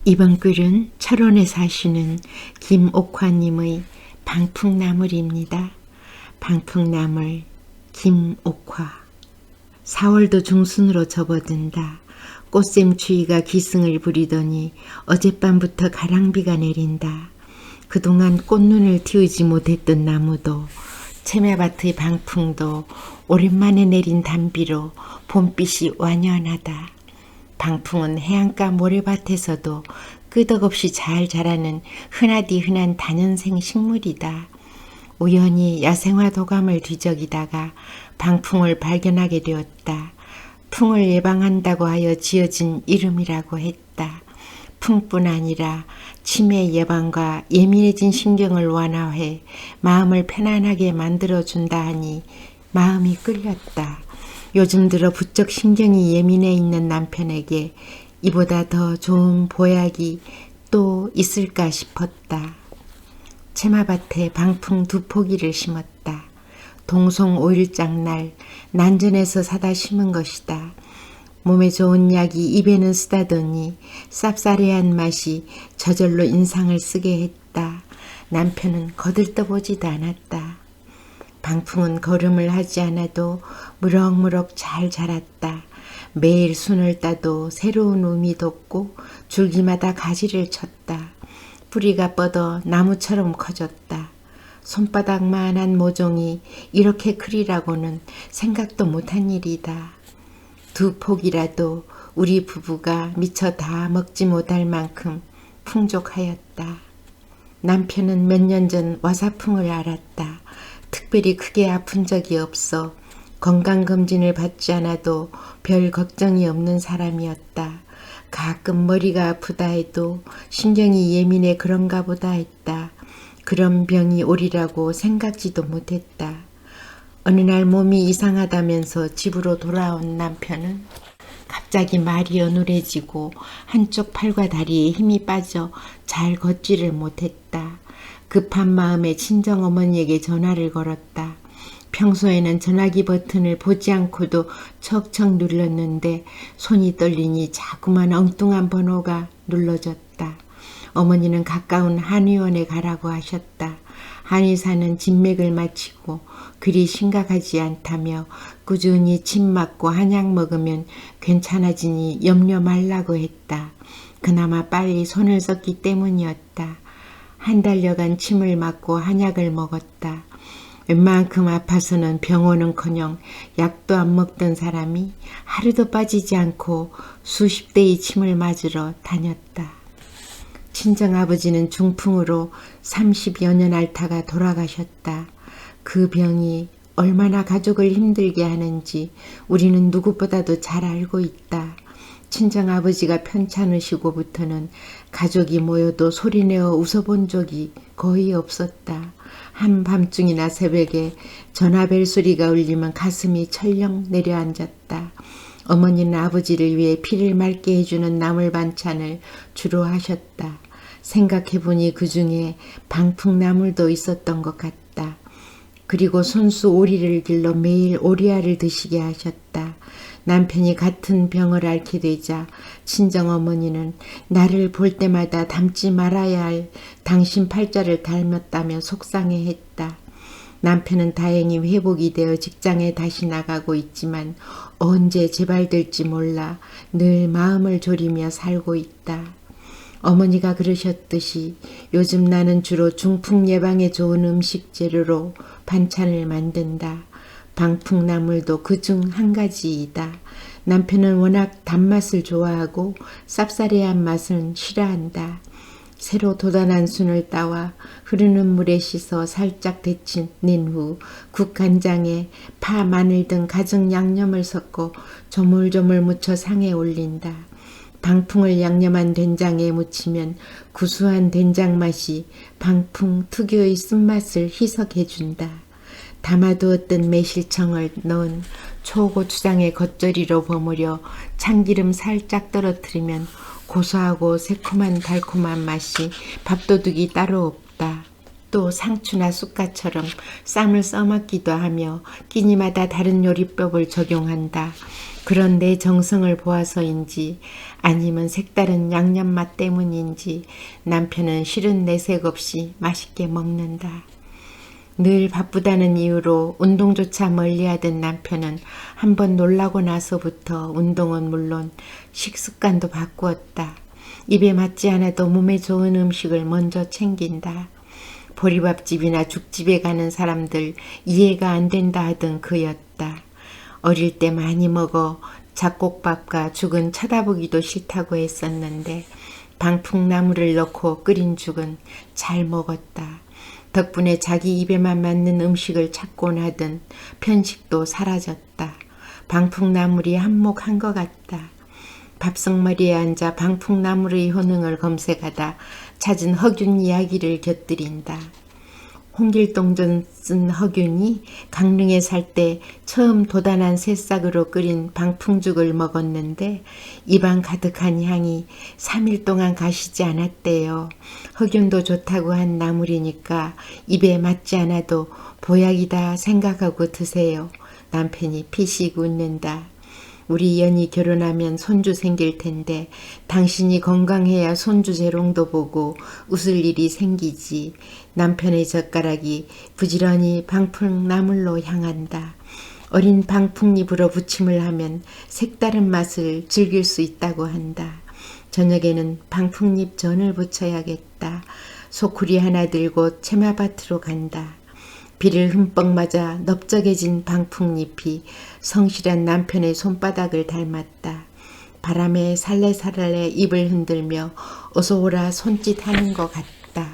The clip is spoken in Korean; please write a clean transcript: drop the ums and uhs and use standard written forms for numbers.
이번 글은 철원에 사시는 김옥화님의 방풍나물입니다. 방풍나물 김옥화. 4월도 중순으로 접어든다. 꽃샘추위가 기승을 부리더니 어젯밤부터 가랑비가 내린다. 그동안 꽃눈을 틔우지 못했던 나무도 채매밭의 방풍도 오랜만에 내린 단비로 봄빛이 완연하다. 방풍은 해안가 모래밭에서도 끄덕없이 잘 자라는 흔하디 흔한 다년생 식물이다. 우연히 야생화 도감을 뒤적이다가 방풍을 발견하게 되었다. 풍을 예방한다고 하여 지어진 이름이라고 했다. 풍뿐 아니라 치매 예방과 예민해진 신경을 완화해 마음을 편안하게 만들어준다 하니 마음이 끌렸다. 요즘 들어 부쩍 신경이 예민해 있는 남편에게 이보다 더 좋은 보약이 또 있을까 싶었다. 채마밭에 방풍 2포기를 심었다. 동송 5일장날 난전에서 사다 심은 것이다. 몸에 좋은 약이 입에는 쓰다더니 쌉싸래한 맛이 저절로 인상을 쓰게 했다. 남편은 거들떠보지도 않았다. 방풍은 거름을 하지 않아도 무럭무럭 잘 자랐다. 매일 순을 따도 새로운 움이 돋고 줄기마다 가지를 쳤다. 뿌리가 뻗어 나무처럼 커졌다. 손바닥만한 모종이 이렇게 크리라고는 생각도 못한 일이다. 2포기라도 우리 부부가 미처 다 먹지 못할 만큼 풍족하였다. 남편은 몇 년 전 와사풍을 앓았다. 특별히 크게 아픈 적이 없어 건강검진을 받지 않아도 별 걱정이 없는 사람이었다. 가끔 머리가 아프다 해도 신경이 예민해 그런가 보다 했다. 그런 병이 오리라고 생각지도 못했다. 어느 날 몸이 이상하다면서 집으로 돌아온 남편은 갑자기 말이 어눌해지고 한쪽 팔과 다리에 힘이 빠져 잘 걷지를 못했다. 급한 마음에 친정어머니에게 전화를 걸었다. 평소에는 전화기 버튼을 보지 않고도 척척 눌렀는데 손이 떨리니 자꾸만 엉뚱한 번호가 눌러졌다. 어머니는 가까운 한의원에 가라고 하셨다. 한의사는 진맥을 마치고 그리 심각하지 않다며 꾸준히 침 맞고 한약 먹으면 괜찮아지니 염려 말라고 했다. 그나마 빨리 손을 썼기 때문이었다. 한 달여간 침을 맞고 한약을 먹었다. 웬만큼 아파서는 병원은커녕 약도 안 먹던 사람이 하루도 빠지지 않고 수십 대의 침을 맞으러 다녔다. 친정아버지는 중풍으로 30여 년 앓다가 돌아가셨다. 그 병이 얼마나 가족을 힘들게 하는지 우리는 누구보다도 잘 알고 있다. 친정아버지가 편찮으시고부터는 가족이 모여도 소리내어 웃어본 적이 거의 없었다. 한밤중이나 새벽에 전화벨 소리가 울리면 가슴이 철렁 내려앉았다. 어머니는 아버지를 위해 피를 맑게 해주는 나물 반찬을 주로 하셨다. 생각해보니 그 중에 방풍나물도 있었던 것 같다. 그리고 손수 오리를 길러 매일 오리알을 드시게 하셨다. 남편이 같은 병을 앓게 되자 친정어머니는 나를 볼 때마다 닮지 말아야 할 당신 팔자를 닮았다며 속상해했다. 남편은 다행히 회복이 되어 직장에 다시 나가고 있지만 언제 재발될지 몰라 늘 마음을 졸이며 살고 있다. 어머니가 그러셨듯이 요즘 나는 주로 중풍 예방에 좋은 음식 재료로 반찬을 만든다. 방풍나물도 그중 한 가지이다. 남편은 워낙 단맛을 좋아하고 쌉싸래한 맛은 싫어한다. 새로 돋아난 순을 따와 흐르는 물에 씻어 살짝 데친 후 국간장에 파, 마늘 등 가정 양념을 섞어 조물조물 묻혀 상에 올린다. 방풍을 양념한 된장에 무치면 구수한 된장 맛이 방풍 특유의 쓴맛을 희석해준다. 담아두었던 매실청을 넣은 초고추장의 겉절이로 버무려 참기름 살짝 떨어뜨리면 고소하고 새콤한 달콤한 맛이 밥도둑이 따로 없다. 또 상추나 쑥갓처럼 쌈을 써먹기도 하며 끼니마다 다른 요리법을 적용한다. 그런 내 정성을 보아서인지 아니면 색다른 양념 맛 때문인지 남편은 싫은 내색 없이 맛있게 먹는다. 늘 바쁘다는 이유로 운동조차 멀리하던 남편은 한번 놀라고 나서부터 운동은 물론 식습관도 바꾸었다. 입에 맞지 않아도 몸에 좋은 음식을 먼저 챙긴다. 보리밥집이나 죽집에 가는 사람들 이해가 안 된다 하던 그였다. 어릴 때 많이 먹어 잡곡밥과 죽은 쳐다보기도 싫다고 했었는데 방풍나물을 넣고 끓인 죽은 잘 먹었다. 덕분에 자기 입에만 맞는 음식을 찾곤 하던 편식도 사라졌다. 방풍나물이 한몫한 것 같다. 밥성머리에 앉아 방풍나물의 효능을 검색하다 찾은 허균 이야기를 곁들인다. 홍길동전 쓴 허균이 강릉에 살 때 처음 도단한 새싹으로 끓인 방풍죽을 먹었는데 입안 가득한 향이 3일 동안 가시지 않았대요. 허균도 좋다고 한 나물이니까 입에 맞지 않아도 보약이다 생각하고 드세요. 남편이 피식 웃는다. 우리 연이 결혼하면 손주 생길 텐데 당신이 건강해야 손주 재롱도 보고 웃을 일이 생기지. 남편의 젓가락이 부지런히 방풍나물로 향한다. 어린 방풍잎으로 부침을 하면 색다른 맛을 즐길 수 있다고 한다. 저녁에는 방풍잎 전을 부쳐야겠다. 소쿠리 하나 들고 채마밭으로 간다. 비를 흠뻑 맞아 넓적해진 방풍잎이 성실한 남편의 손바닥을 닮았다. 바람에 살래살래 잎을 흔들며 어서 오라 손짓하는 것 같다.